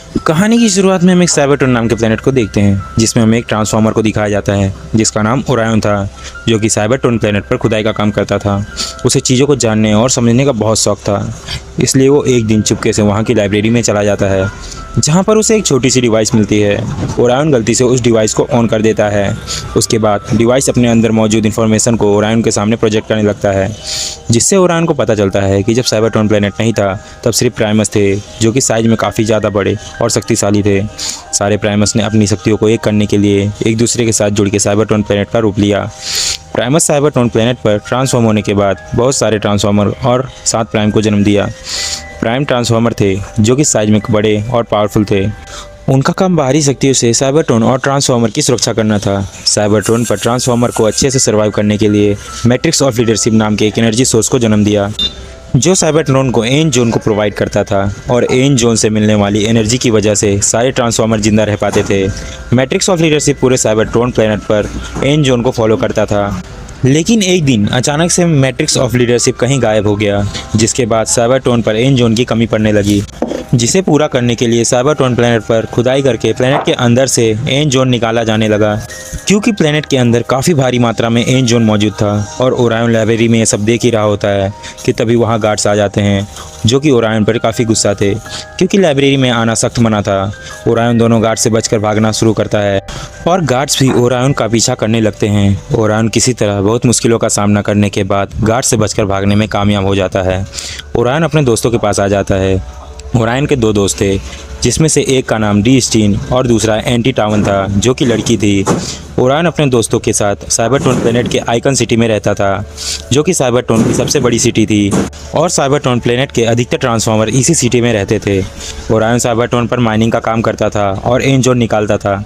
कहानी की शुरुआत में हम एक साइबरट्रॉन नाम के प्लेनेट को देखते हैं, जिसमें हमें एक ट्रांसफॉर्मर को दिखाया जाता है जिसका नाम ओरायन था, जो कि साइबरट्रॉन प्लेनेट पर खुदाई का काम करता था। उसे चीज़ों को जानने और समझने का बहुत शौक था, इसलिए वो एक दिन चुपके से वहाँ की लाइब्रेरी में चला जाता है, जहाँ पर उसे एक छोटी सी डिवाइस मिलती है। ओरायन गलती से उस डिवाइस को ऑन कर देता है। उसके बाद डिवाइस अपने अंदर मौजूद इन्फॉर्मेशन को ओरायन के सामने प्रोजेक्ट करने लगता है, जिससे ओरायन को पता चलता है कि जब साइबरट्रॉन प्लेनेट नहीं था तब सिर्फ प्राइमस थे, जो कि साइज में काफ़ी ज़्यादा बड़े और शक्तिशाली थे। सारे प्राइमस ने अपनी शक्तियों को एक करने के लिए एक दूसरे के साथ जुड़ के साइबरट्रॉन प्लेनेट का रूप लिया। प्राइमस साइबरट्रॉन प्लेनेट पर ट्रांसफॉर्म होने के बाद बहुत सारे ट्रांसफॉर्मर और 7 प्राइम को जन्म दिया। प्राइम ट्रांसफॉर्मर थे जो कि साइज में बड़े और पावरफुल थे। उनका काम बाहरी शक्तियों से साइबरट्रॉन और ट्रांसफॉर्मर की सुरक्षा करना था। साइबरट्रॉन पर ट्रांसफॉर्मर को अच्छे से सर्वाइव करने के लिए मैट्रिक्स ऑफ लीडरशिप नाम के एक एनर्जी सोर्स को जन्म दिया, जो साइबरट्रॉन को एन जोन को प्रोवाइड करता था, और एन जोन से मिलने वाली एनर्जी की वजह से सारे ट्रांसफॉर्मर जिंदा रह पाते थे। मैट्रिक्स ऑफ लीडरशिप पूरे साइबरट्रॉन प्लेनेट पर एन जोन को फॉलो करता था, लेकिन एक दिन अचानक से मैट्रिक्स ऑफ लीडरशिप कहीं गायब हो गया, जिसके बाद साइबरट्रॉन पर एन जोन की कमी पड़ने लगी, जिसे पूरा करने के लिए साइबरट्रॉन प्लेनेट पर खुदाई करके प्लेनेट के अंदर से एन जोन निकाला जाने लगा। क्योंकि प्लेनेट के अंदर काफ़ी भारी मात्रा में एन जोन मौजूद था और ओरायन लाइब्रेरी में ये सब देख ही रहा होता है कि तभी वहाँ गार्ड्स आ जाते हैं, जो कि ओरायन पर काफ़ी गुस्सा थे, क्योंकि लाइब्रेरी में आना सख्त मना था। ओरायन दोनों गार्ड से बचकर भागना शुरू करता है और गार्ड्स भी ओरायन का पीछा करने लगते हैं। ओरायन किसी तरह बहुत मुश्किलों का सामना करने के बाद गार्ड से बचकर भागने में कामयाब हो जाता है। ओरायन अपने दोस्तों के पास आ जाता है। ओरायन के 2 दोस्त थे, जिसमें से एक का नाम डी स्टीन और दूसरा एंटी टावन था, जो कि लड़की थी। ओरायन अपने दोस्तों के साथ साइबरट्रॉन प्लेनेट के आइकन सिटी में रहता था, जो कि साइबरट्रॉन की सबसे बड़ी सिटी थी, और साइबरट्रॉन प्लेनेट के अधिकतर ट्रांसफॉर्मर इसी सिटी में रहते थे। ओरायन साइबरट्रॉन पर माइनिंग का काम करता था और एन जोन निकालता था,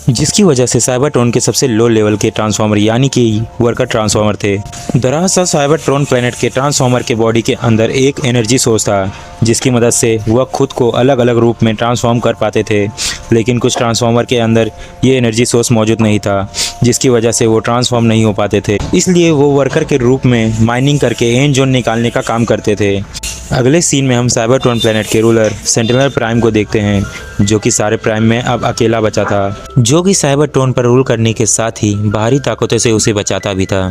जिसकी वजह से साइबरट्रॉन के सबसे लो लेवल के ट्रांसफॉर्मर यानी कि वर्कर ट्रांसफॉर्मर थे। दरअसल साइबरट्रॉन प्लेनेट के ट्रांसफॉर्मर के बॉडी के अंदर एक एनर्जी सोर्स था, जिसकी मदद से वह खुद को अलग अलग रूप में ट्रांसफॉर्म कर पाते थे, लेकिन कुछ ट्रांसफॉर्मर के अंदर ये एनर्जी सोर्स मौजूद नहीं था, जिसकी वजह से वो ट्रांसफॉर्म नहीं हो पाते थे। इसलिए वो वर्कर के रूप में माइनिंग करके एन जोन निकालने का काम करते थे। अगले सीन में हम साइबरट्रॉन प्लेनेट के रूलर सेंटिनल प्राइम को देखते हैं, जो कि सारे प्राइम में अब अकेला बचा था, जो कि साइबरट्रॉन पर रूल करने के साथ ही बाहरी ताकतों से उसे बचाता भी था।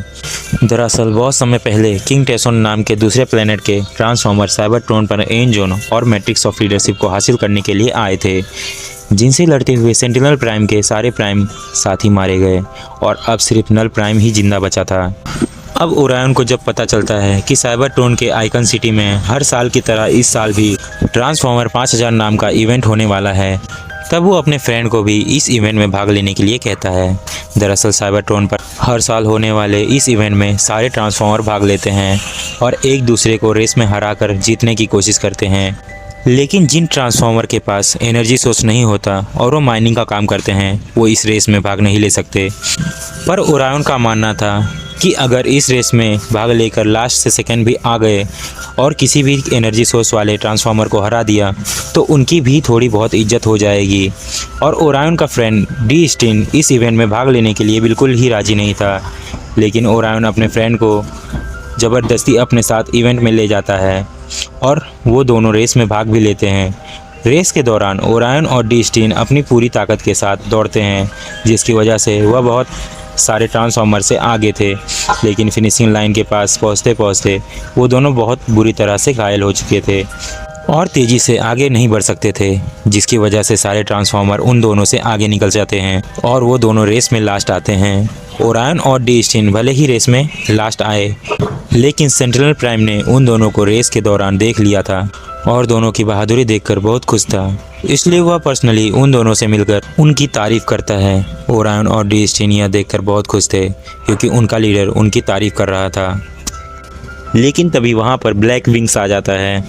दरअसल बहुत समय पहले किंग टेसोन नाम के दूसरे प्लेनेट के ट्रांसफॉर्मर साइबरट्रॉन पर एन जोन और मैट्रिक्स ऑफ लीडरशिप को हासिल करने के लिए आए थे, जिनसे लड़ते हुए सेंटिनल प्राइम के सारे प्राइम साथी मारे गए और अब सिर्फ नल प्राइम ही जिंदा बचा था। अब ओरायन को जब पता चलता है कि साइबरट्रॉन के आइकन सिटी में हर साल की तरह इस साल भी ट्रांसफॉर्मर 5000 नाम का इवेंट होने वाला है, तब वो अपने फ्रेंड को भी इस इवेंट में भाग लेने के लिए कहता है। दरअसल साइबरट्रॉन पर हर साल होने वाले इस इवेंट में सारे ट्रांसफॉर्मर भाग लेते हैं और एक दूसरे को रेस में हराकर जीतने की कोशिश करते हैं, लेकिन जिन ट्रांसफॉर्मर के पास एनर्जी सोर्स नहीं होता और वो माइनिंग का काम करते हैं, वो इस रेस में भाग नहीं ले सकते। पर ओरायन का मानना था कि अगर इस रेस में भाग लेकर लास्ट से सेकंड भी आ गए और किसी भी एनर्जी सोर्स वाले ट्रांसफॉर्मर को हरा दिया तो उनकी भी थोड़ी बहुत इज्जत हो जाएगी। और ओरायन का फ्रेंड डी स्टीन इस इवेंट में भाग लेने के लिए बिल्कुल ही राजी नहीं था, लेकिन ओरायन अपने फ्रेंड को ज़बरदस्ती अपने साथ इवेंट में ले जाता है और वो दोनों रेस में भाग भी लेते हैं। रेस के दौरान ओरायन और डी स्टीन अपनी पूरी ताकत के साथ दौड़ते हैं, जिसकी वजह से वह बहुत सारे ट्रांसफॉर्मर से आगे थे, लेकिन फिनिशिंग लाइन के पास पहुंचते पहुंचते वो दोनों बहुत बुरी तरह से घायल हो चुके थे और तेज़ी से आगे नहीं बढ़ सकते थे, जिसकी वजह से सारे ट्रांसफॉर्मर उन दोनों से आगे निकल जाते हैं और वो दोनों रेस में लास्ट आते हैं। ओरायन और डी स्टीन भले ही रेस में लास्ट आए, लेकिन सेंट्रल प्राइम ने उन दोनों को रेस के दौरान देख लिया था और दोनों की बहादुरी देखकर बहुत खुश था, इसलिए वह पर्सनली उन दोनों से मिलकर उनकी तारीफ़ करता है। ओरायन और डी स्टीन यह देखकर बहुत खुश थे, क्योंकि उनका लीडर उनकी तारीफ़ कर रहा था। लेकिन तभी वहाँ पर ब्लैक विंग्स आ जाता है